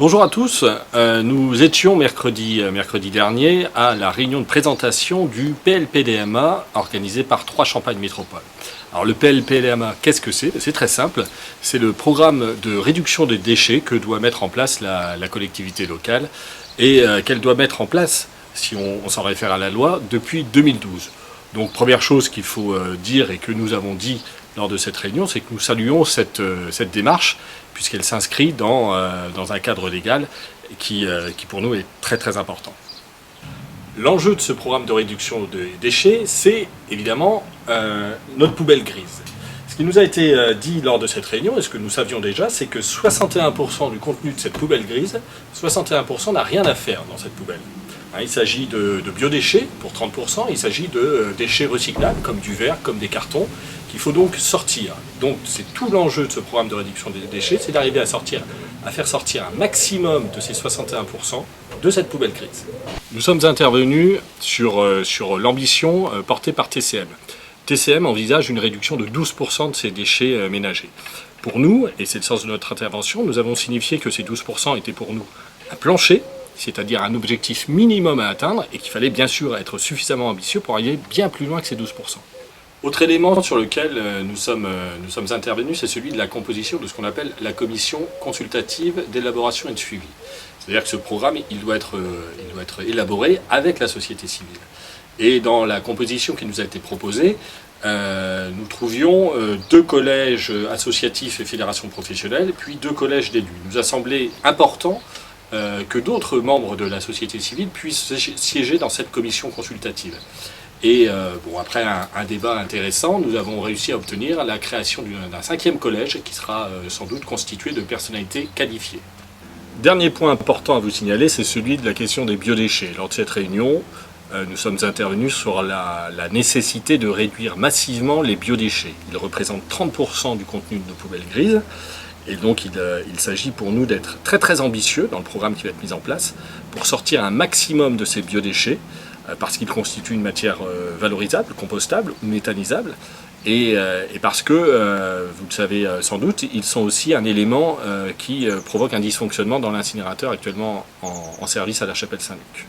Bonjour à tous, nous étions mercredi dernier à la réunion de présentation du PLPDMA organisé par 3 Champagne Métropole. Alors le PLPDMA, qu'est-ce que c'est? C'est très simple, c'est le programme de réduction des déchets que doit mettre en place la collectivité locale et qu'elle doit mettre en place, si on s'en réfère à la loi, depuis 2012. Donc première chose qu'il faut dire et que nous avons dit lors de cette réunion, c'est que nous saluons cette démarche puisqu'elle s'inscrit dans un cadre légal qui pour nous est très très important. L'enjeu de ce programme de réduction des déchets, c'est évidemment notre poubelle grise. Ce qui nous a été dit lors de cette réunion, et ce que nous savions déjà, c'est que 61% du contenu de cette poubelle grise, 61% n'a rien à faire dans cette poubelle. Il s'agit de biodéchets pour 30%, il s'agit de déchets recyclables comme du verre, comme des cartons, qu'il faut donc sortir. Donc c'est tout l'enjeu de ce programme de réduction des déchets, c'est d'arriver à faire sortir un maximum de ces 61% de cette poubelle grise. Nous sommes intervenus sur l'ambition portée par TCM. TCM envisage une réduction de 12% de ces déchets ménagers. Pour nous, et c'est le sens de notre intervention, nous avons signifié que ces 12% étaient pour nous un plancher, c'est-à-dire un objectif minimum à atteindre et qu'il fallait bien sûr être suffisamment ambitieux pour aller bien plus loin que ces 12%. Autre élément sur lequel nous sommes intervenus, c'est celui de la composition de ce qu'on appelle la commission consultative d'élaboration et de suivi. C'est-à-dire que ce programme, il doit être élaboré avec la société civile. Et dans la composition qui nous a été proposée, nous trouvions 2 collèges associatifs et fédérations professionnelles, puis 2 collèges d'élus. Il nous a semblé important que d'autres membres de la société civile puissent siéger dans cette commission consultative. Et après un débat intéressant, nous avons réussi à obtenir la création d'un 5e collège qui sera sans doute constitué de personnalités qualifiées. Dernier point important à vous signaler, c'est celui de la question des biodéchets. Lors de cette réunion, nous sommes intervenus sur la nécessité de réduire massivement les biodéchets. Ils représentent 30% du contenu de nos poubelles grises. Et donc il s'agit pour nous d'être très très ambitieux dans le programme qui va être mis en place pour sortir un maximum de ces biodéchets parce qu'ils constituent une matière valorisable, compostable ou méthanisable et parce que, vous le savez sans doute, ils sont aussi un élément qui provoque un dysfonctionnement dans l'incinérateur actuellement en service à la Chapelle Saint-Luc.